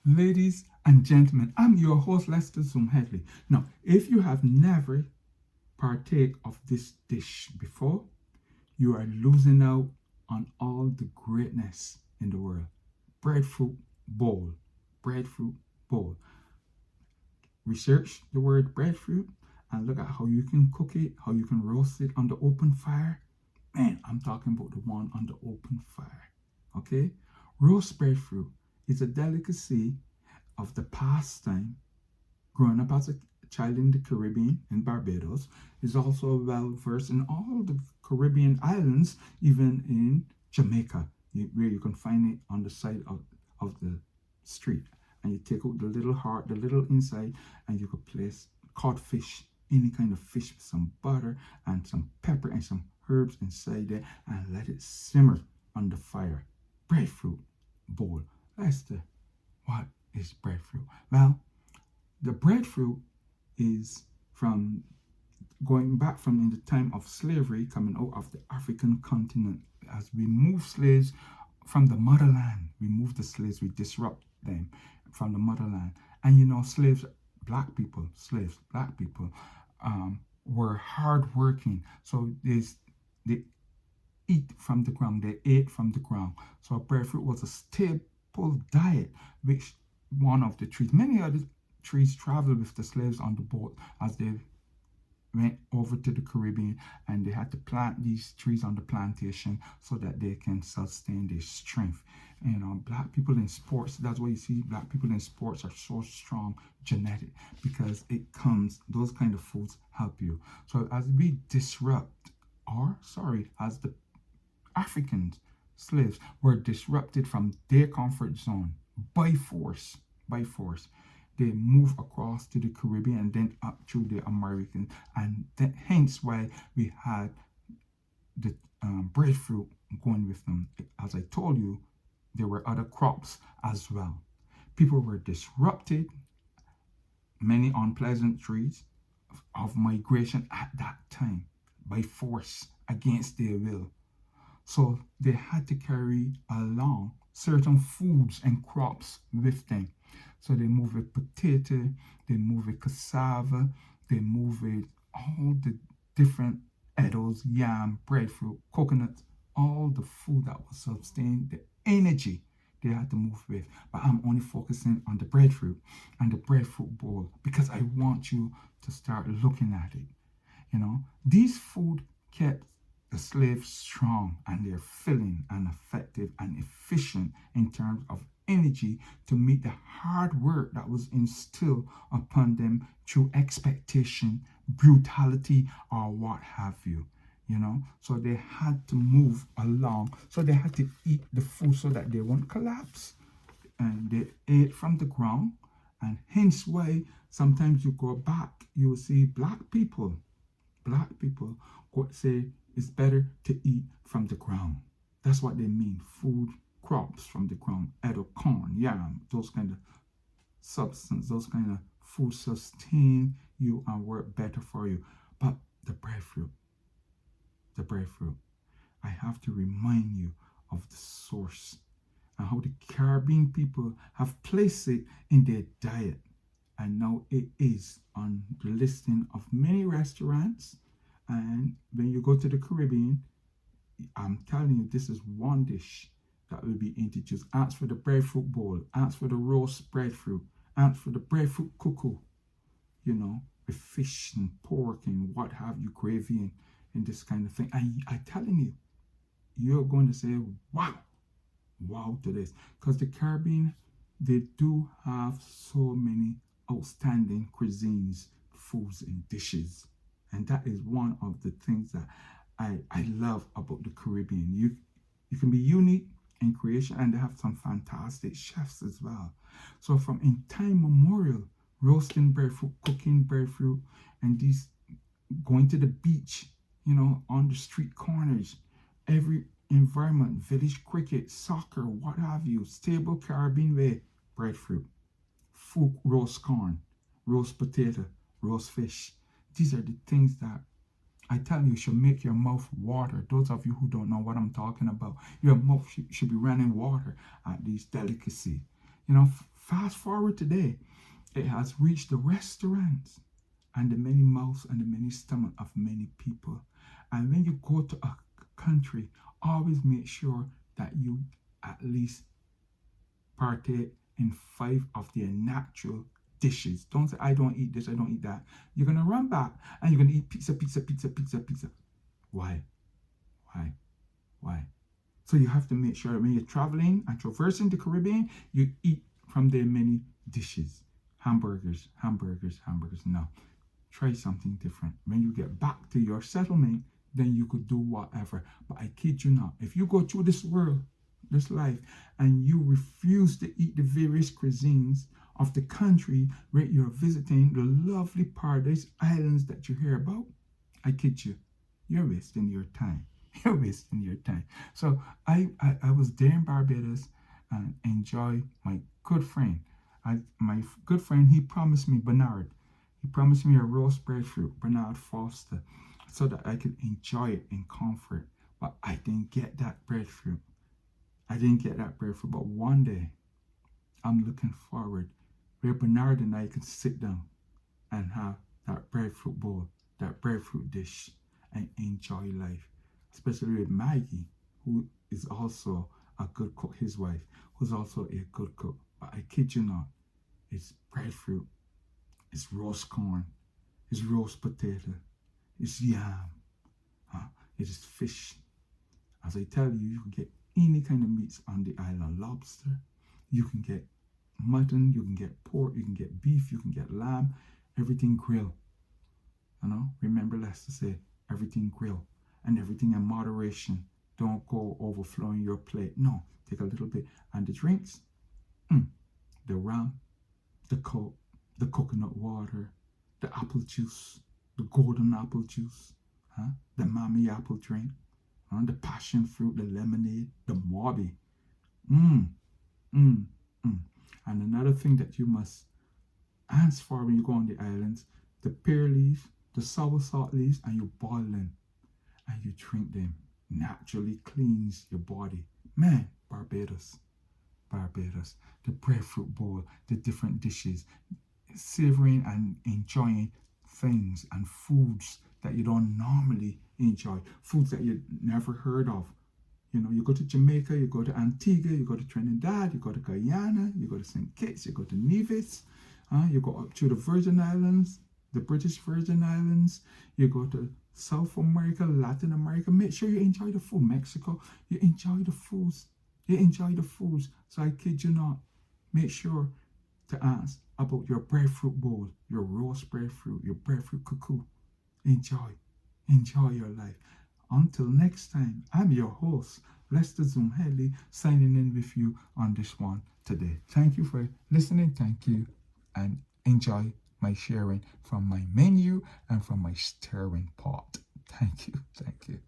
Ladies and gentlemen, I'm your host, Lester Zoom Headley. Now, if you have never partake of this dish before, you are losing out on all the greatness in the world. Breadfruit bowl. Breadfruit bowl. Research the word breadfruit and look at how you can cook it, how you can roast it on the open fire. Man, I'm talking about the one on the open fire. Okay? Roast breadfruit is a delicacy of the pastime. Growing up as a child in the Caribbean, in Barbados, is also well versed in all the Caribbean islands, even in Jamaica, where you can find it on the side of the street. And you take out the little heart, the little inside, and you could place codfish, any kind of fish with some butter and some pepper and some herbs inside there, and let it simmer on the fire. Breadfruit bowl. Lester, what is breadfruit? Well, the breadfruit is from going back from in the time of slavery, coming out of the African continent. As we move slaves from the motherland, we move the slaves, we disrupt them from the motherland. And slaves, black people, were hardworking. So they eat from the ground, they ate from the ground. So breadfruit was a staple diet, which one of the trees, many other trees traveled with the slaves on the boat as they went over to the Caribbean, and they had to plant these trees on the plantation so that they can sustain their strength. Black people in sports, that's why you see black people in sports are so strong genetic, because those kind of foods help you. So as we disrupt, or sorry, as the Africans, slaves, were disrupted from their comfort zone by force, they move across to the Caribbean and then up through the American, and hence why we had the breadfruit going with them. As I told you, there were other crops as well. People were disrupted, many unpleasant trees of migration at that time by force against their will. So they had to carry along certain foods and crops with them. So they move with potato, they move with cassava, they move with all the different edibles, yam, breadfruit, coconut, all the food that was sustained, the energy they had to move with. But I'm only focusing on the breadfruit and the breadfruit bowl because I want you to start looking at it. These food kept the slaves strong, and they're filling and effective and efficient in terms of energy to meet the hard work that was instilled upon them through expectation, brutality, or what have you. So they had to move along, so they had to eat the food so that they won't collapse, and they ate from the ground. And hence why sometimes you go back, you will see black people would say it's better to eat from the ground. That's what they mean. Food crops from the ground, either corn, yam, those kind of substance, those kind of food sustain you and work better for you. But the breadfruit, I have to remind you of the source and how the Caribbean people have placed it in their diet. And now it is on the listing of many restaurants. And when you go to the Caribbean, I'm telling you, this is one dish that will be introduced. Ask for the breadfruit bowl, ask for the roast breadfruit, ask for the breadfruit cuckoo, with fish and pork and what have you, gravy and this kind of thing. And I'm telling you, you're going to say, wow to this. Because the Caribbean, they do have so many outstanding cuisines, foods, and dishes. And that is one of the things that I love about the Caribbean. You can be unique in creation, and they have some fantastic chefs as well. So from in time memorial, roasting breadfruit, cooking breadfruit, and these going to the beach, on the street corners, every environment, village cricket, soccer, what have you, stable Caribbean way, breadfruit, food, roast corn, roast potato, roast fish. These are the things that I tell you should make your mouth water. Those of you who don't know what I'm talking about, your mouth should be running water at these delicacies. Fast forward today, it has reached the restaurants and the many mouths and the many stomach of many people. And when you go to a country, always make sure that you at least partake in 5 of their natural dishes. Don't say, I don't eat this, I don't eat that. You're going to run back and you're going to eat pizza, pizza, pizza, pizza, pizza. Why? Why? Why? So you have to make sure that when you're traveling and traversing the Caribbean, you eat from their many dishes. Hamburgers, hamburgers, hamburgers. No. Try something different. When you get back to your settlement, then you could do whatever. But I kid you not, if you go through this world, this life, and you refuse to eat the various cuisines of the country where you're visiting, the lovely paradise islands that you hear about, I kid you, you're wasting your time. You're wasting your time. So I was there in Barbados and enjoy my good friend. My good friend, he promised me Bernard. He promised me a roast breadfruit, Bernard Foster, so that I could enjoy it in comfort. But I didn't get that breadfruit. I didn't get that breadfruit. But one day, I'm looking forward where Bernard and I could sit down and have that breadfruit bowl, that breadfruit dish, and enjoy life. Especially with Maggie, who is also a good cook, his wife, who's also a good cook. But I kid you not, it's breadfruit, it's roast corn, it's roast potato, it's yam, it is fish. As I tell you, you can get any kind of meats on the island. Lobster, you can get mutton, you can get pork, you can get beef, you can get lamb, everything grilled. Remember Lester say, everything grilled and everything in moderation. Don't go overflowing your plate. No, take a little bit. And the drinks, the rum, the coke, the coconut water, the apple juice, the golden apple juice, the mommy apple drink, the passion fruit, the lemonade, the mauby. Mm, mm, mm. And another thing that you must ask for when you go on the islands, the pear leaf, the sour salt leaves, and you boil them and you drink them. Naturally cleans your body. Man, Barbados, the breadfruit bowl, the different dishes, savoring and enjoying things and foods that you don't normally enjoy, foods that you never heard of. You go to Jamaica, you go to Antigua, you go to Trinidad, you go to Guyana, you go to St. Kitts, you go to Nevis, you go up to the Virgin Islands, the British Virgin Islands, you go to South America, Latin America. Make sure you enjoy the food. Mexico, you enjoy the foods. You enjoy the foods. So I kid you not, make sure to ask about your breadfruit bowl, your roast breadfruit, your breadfruit cuckoo. Enjoy your life. Until next time, I'm your host, Lester Zoom Headley, signing in with you on this one today. Thank you for listening. Thank you, and enjoy my sharing from my menu and from my stirring pot. Thank you.